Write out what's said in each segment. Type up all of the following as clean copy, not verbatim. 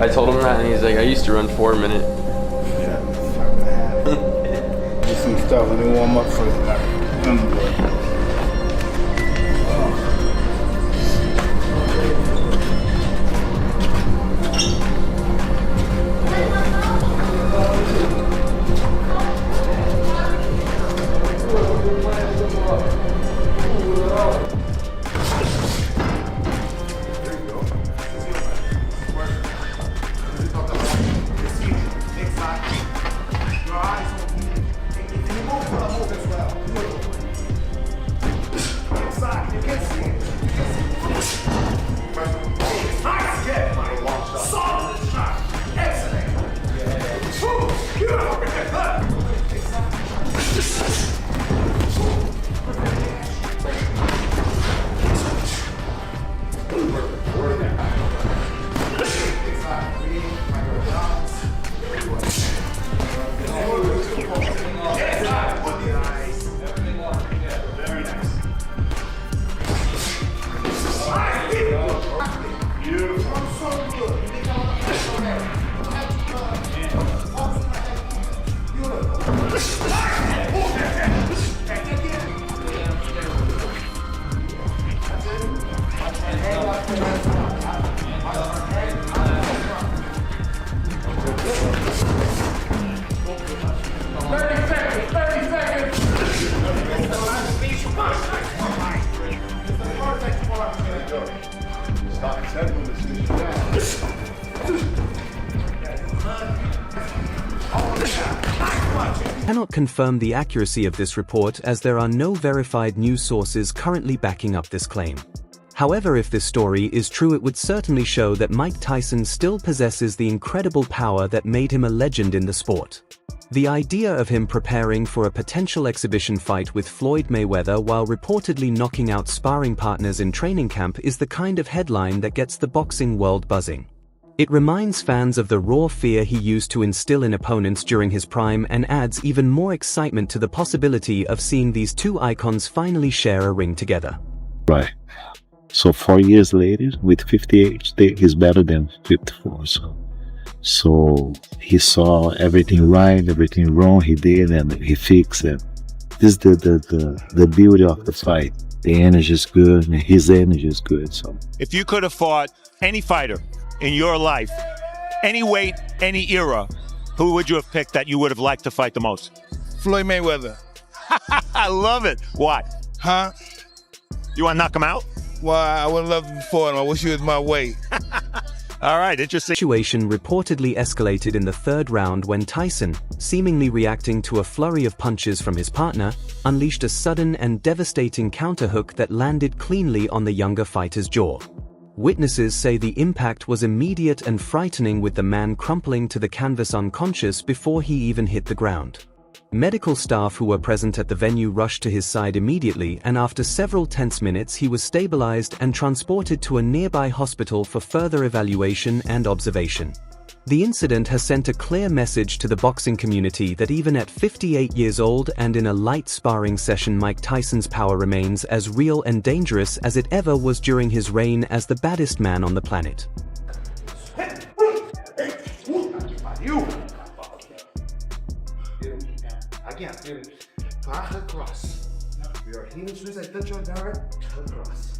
I told him that, and he's like, I used to run 4 minute. Yeah, it's not gonna happen. Do some stuff. Let me warm up first. Cannot confirm the accuracy of this report as there are no verified news sources currently backing up this claim. However, if this story is true, it would certainly show that Mike Tyson still possesses the incredible power that made him a legend in the sport. The idea of him preparing for a potential exhibition fight with Floyd Mayweather while reportedly knocking out sparring partners in training camp is the kind of headline that gets the boxing world buzzing. It reminds fans of the raw fear he used to instill in opponents during his prime and adds even more excitement to the possibility of seeing these two icons finally share a ring together. Right. So 4 years later, with 58, he's better than 54. So he saw everything right, everything wrong he did, and he fixed it. This is the beauty of the fight. The energy is good, and his energy is good. So if you could have fought any fighter in your life, any weight, any era, who would you have picked that you would have liked to fight the most? Floyd Mayweather. I love it. Why? Huh? You want to knock him out? Well, I would love to fight him. I wish he was my weight. All right, interesting. The situation reportedly escalated in the third round when Tyson, seemingly reacting to a flurry of punches from his partner, unleashed a sudden and devastating counterhook that landed cleanly on the younger fighter's jaw. Witnesses say the impact was immediate and frightening, with the man crumpling to the canvas unconscious before he even hit the ground. Medical staff who were present at the venue rushed to his side immediately, and after several tense minutes he was stabilized and transported to a nearby hospital for further evaluation and observation. The incident has sent a clear message to the boxing community that even at 58 years old and in a light sparring session, Mike Tyson's power remains as real and dangerous as it ever was during his reign as the baddest man on the planet. Again, back across. Your heels as I touch your direct across.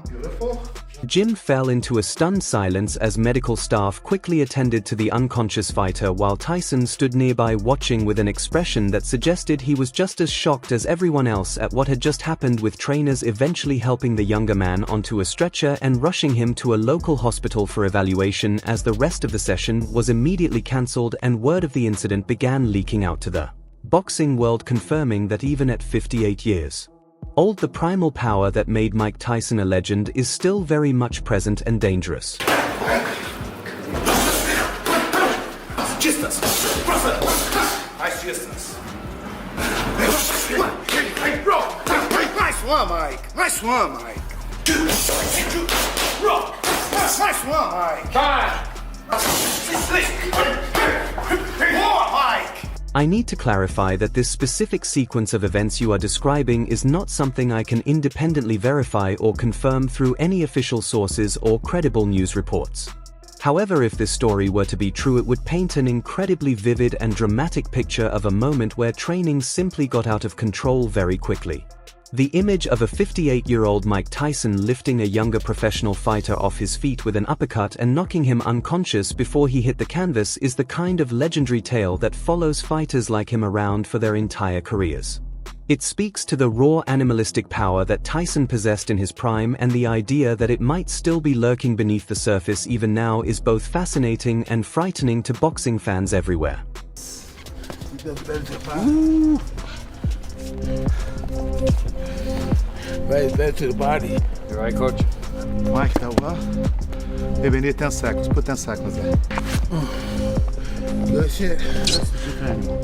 Beautiful. Jim fell into a stunned silence as medical staff quickly attended to the unconscious fighter, while Tyson stood nearby watching with an expression that suggested he was just as shocked as everyone else at what had just happened, with trainers eventually helping the younger man onto a stretcher and rushing him to a local hospital for evaluation, as the rest of the session was immediately cancelled and word of the incident began leaking out to the boxing world, confirming that even at 58 years old, the primal power that made Mike Tyson a legend is still very much present and dangerous. Nice one, Mike. Nice one, Mike. Nice one, Mike. More, Mike. I need to clarify that this specific sequence of events you are describing is not something I can independently verify or confirm through any official sources or credible news reports. However, if this story were to be true, it would paint an incredibly vivid and dramatic picture of a moment where training simply got out of control very quickly. The image of a 58-year-old Mike Tyson lifting a younger professional fighter off his feet with an uppercut and knocking him unconscious before he hit the canvas is the kind of legendary tale that follows fighters like him around for their entire careers. It speaks to the raw animalistic power that Tyson possessed in his prime, and the idea that it might still be lurking beneath the surface even now is both fascinating and frightening to boxing fans everywhere. Vai, better to the body. You right, coach? Mike, tá well? Maybe need 10 seconds. Put 10 seconds there. Good shit. That's Japan.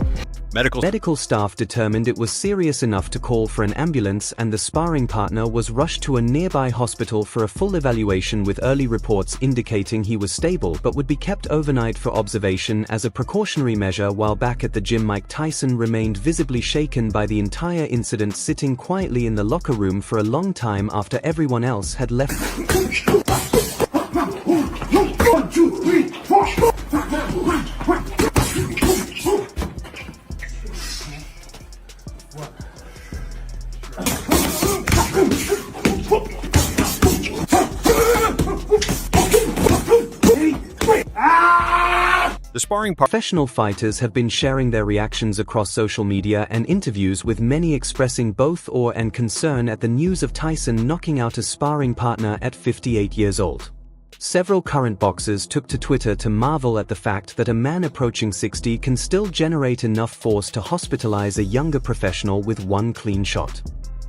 Medical staff determined it was serious enough to call for an ambulance, and the sparring partner was rushed to a nearby hospital for a full evaluation, with early reports indicating he was stable but would be kept overnight for observation as a precautionary measure. While back at the gym, Mike Tyson remained visibly shaken by the entire incident, sitting quietly in the locker room for a long time after everyone else had left. 1, 2, 3, 4. Professional fighters have been sharing their reactions across social media and interviews, with many expressing both awe and concern at the news of Tyson knocking out a sparring partner at 58 years old. Several current boxers took to Twitter to marvel at the fact that a man approaching 60 can still generate enough force to hospitalize a younger professional with one clean shot.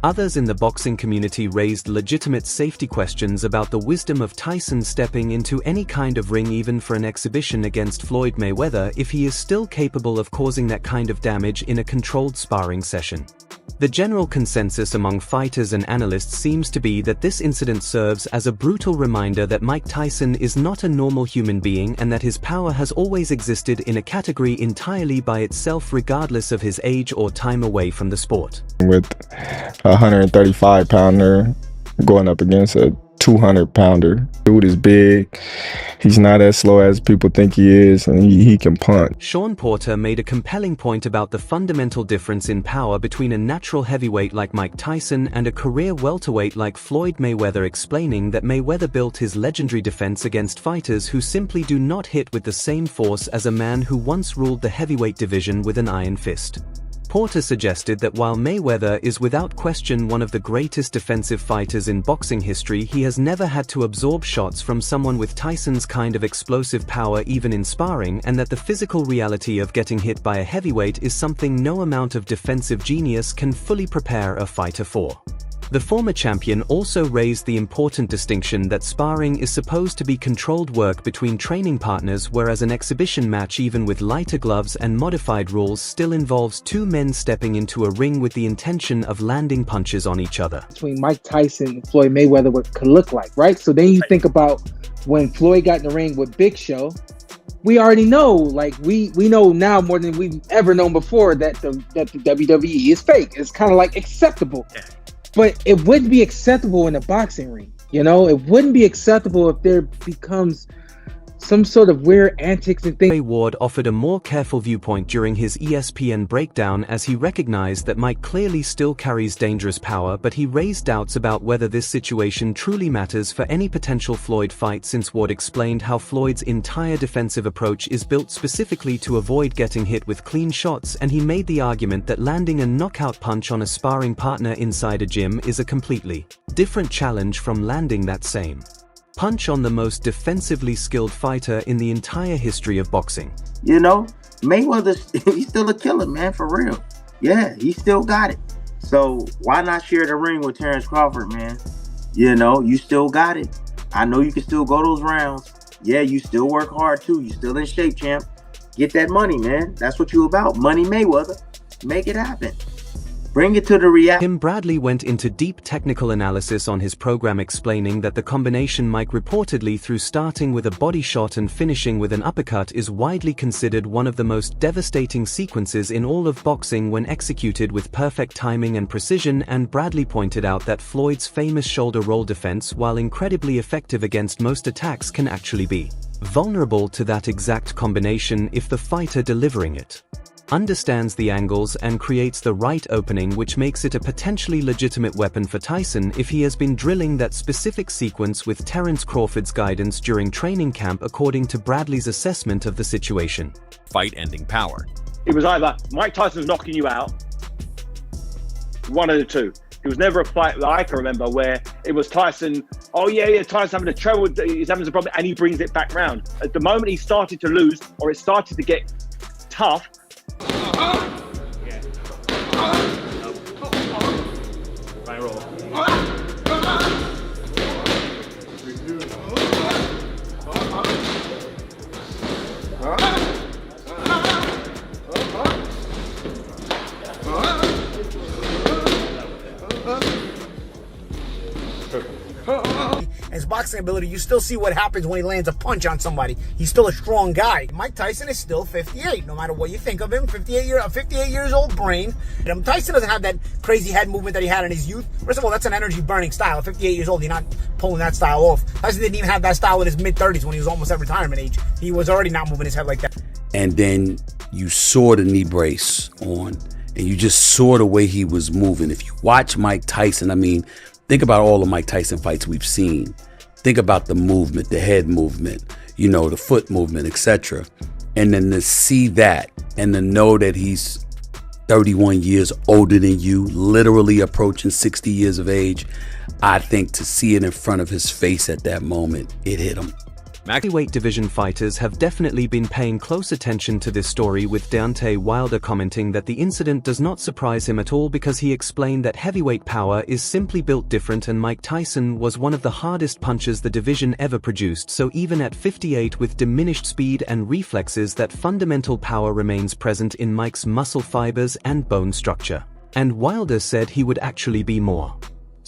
Others in the boxing community raised legitimate safety questions about the wisdom of Tyson stepping into any kind of ring, even for an exhibition against Floyd Mayweather, if he is still capable of causing that kind of damage in a controlled sparring session. The general consensus among fighters and analysts seems to be that this incident serves as a brutal reminder that Mike Tyson is not a normal human being, and that his power has always existed in a category entirely by itself, regardless of his age or time away from the sport. With a 135-pounder going up against a 200-pounder. Dude is big. He's not as slow as people think he is, and he can punch. Sean Porter made a compelling point about the fundamental difference in power between a natural heavyweight like Mike Tyson and a career welterweight like Floyd Mayweather, explaining that Mayweather built his legendary defense against fighters who simply do not hit with the same force as a man who once ruled the heavyweight division with an iron fist. Porter suggested that while Mayweather is without question one of the greatest defensive fighters in boxing history, he has never had to absorb shots from someone with Tyson's kind of explosive power, even in sparring, and that the physical reality of getting hit by a heavyweight is something no amount of defensive genius can fully prepare a fighter for. The former champion also raised the important distinction that sparring is supposed to be controlled work between training partners, whereas an exhibition match, even with lighter gloves and modified rules, still involves two men stepping into a ring with the intention of landing punches on each other. Between Mike Tyson and Floyd Mayweather, what could look like, right? So then you think about when Floyd got in the ring with Big Show, we already know, like we know now more than we've ever known before, that the WWE is fake. It's kind of like acceptable. But it wouldn't be acceptable in a boxing ring. You know, it wouldn't be acceptable if there becomes some sort of weird antics and things. Ward offered a more careful viewpoint during his ESPN breakdown, as he recognized that Mike clearly still carries dangerous power, but he raised doubts about whether this situation truly matters for any potential Floyd fight, since Ward explained how Floyd's entire defensive approach is built specifically to avoid getting hit with clean shots, and he made the argument that landing a knockout punch on a sparring partner inside a gym is a completely different challenge from landing that same punch on the most defensively skilled fighter in the entire history of boxing. You know, Mayweather's he's still a killer, man, for real. Yeah, he still got it. So why not share the ring with Terrence Crawford, man? You know, you still got it. I know you can still go those rounds. Yeah, you still work hard too. You still in shape, champ. Get that money, man. That's what you about. Money, Mayweather. Make it happen. Bring it to the reality. Tim Bradley went into deep technical analysis on his program, explaining that the combination Mike reportedly threw, starting with a body shot and finishing with an uppercut, is widely considered one of the most devastating sequences in all of boxing when executed with perfect timing and precision. And Bradley pointed out that Floyd's famous shoulder roll defense, while incredibly effective against most attacks, can actually be vulnerable to that exact combination if the fighter delivering it understands the angles and creates the right opening, which makes it a potentially legitimate weapon for Tyson if he has been drilling that specific sequence with Terence Crawford's guidance during training camp, according to Bradley's assessment of the situation. Fight-ending power. It was either Mike Tyson's knocking you out, one of the two. It was never a fight that I can remember where it was Tyson, oh yeah, Tyson's having a trouble, he's having a problem, and he brings it back round. At the moment he started to lose, or it started to get tough, Right roll. His boxing ability, you still see what happens when he lands a punch on somebody. He's still a strong guy. Mike Tyson is still 58, no matter what you think of him. 58 years old brain. Tyson doesn't have that crazy head movement that he had in his youth. First of all, that's an energy burning style. At 58 years old, you're not pulling that style off. Tyson didn't even have that style in his mid-30s when he was almost at retirement age. He was already not moving his head like that. And then you saw the knee brace on, and you just saw the way he was moving. If you watch Mike Tyson, I mean, think about all the Mike Tyson fights we've seen. Think about the movement, the head movement, you know, the foot movement, etc. And then to see that and to know that he's 31 years older than you, literally approaching 60 years of age, I think to see it in front of his face at that moment, it hit him. Heavyweight division fighters have definitely been paying close attention to this story, with Deontay Wilder commenting that the incident does not surprise him at all because he explained that heavyweight power is simply built different and Mike Tyson was one of the hardest punchers the division ever produced, so even at 58 with diminished speed and reflexes, that fundamental power remains present in Mike's muscle fibers and bone structure. And Wilder said he would actually be more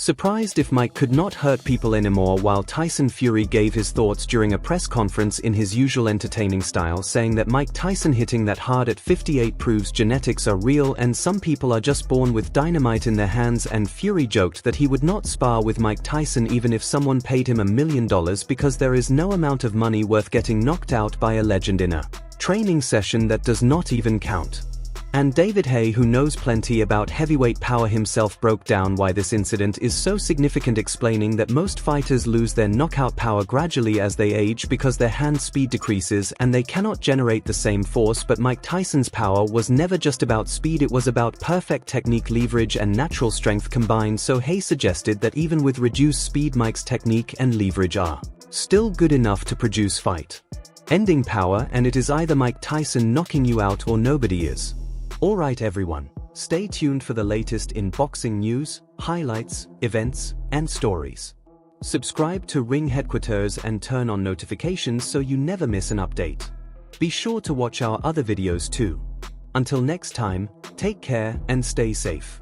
surprised if Mike could not hurt people anymore, while Tyson Fury gave his thoughts during a press conference in his usual entertaining style, saying that Mike Tyson hitting that hard at 58 proves genetics are real and some people are just born with dynamite in their hands. And Fury joked that he would not spar with Mike Tyson even if someone paid him $1 million, because there is no amount of money worth getting knocked out by a legend in a training session that does not even count. And David Haye, who knows plenty about heavyweight power himself, broke down why this incident is so significant, explaining that most fighters lose their knockout power gradually as they age because their hand speed decreases and they cannot generate the same force. But Mike Tyson's power was never just about speed, it was about perfect technique, leverage and natural strength combined. So Haye suggested that even with reduced speed, Mike's technique and leverage are still good enough to produce fight-ending power, and it is either Mike Tyson knocking you out or nobody is. Alright everyone, stay tuned for the latest in boxing news, highlights, events, and stories. Subscribe to Ring Headquaterzz and turn on notifications so you never miss an update. Be sure to watch our other videos too. Until next time, take care and stay safe.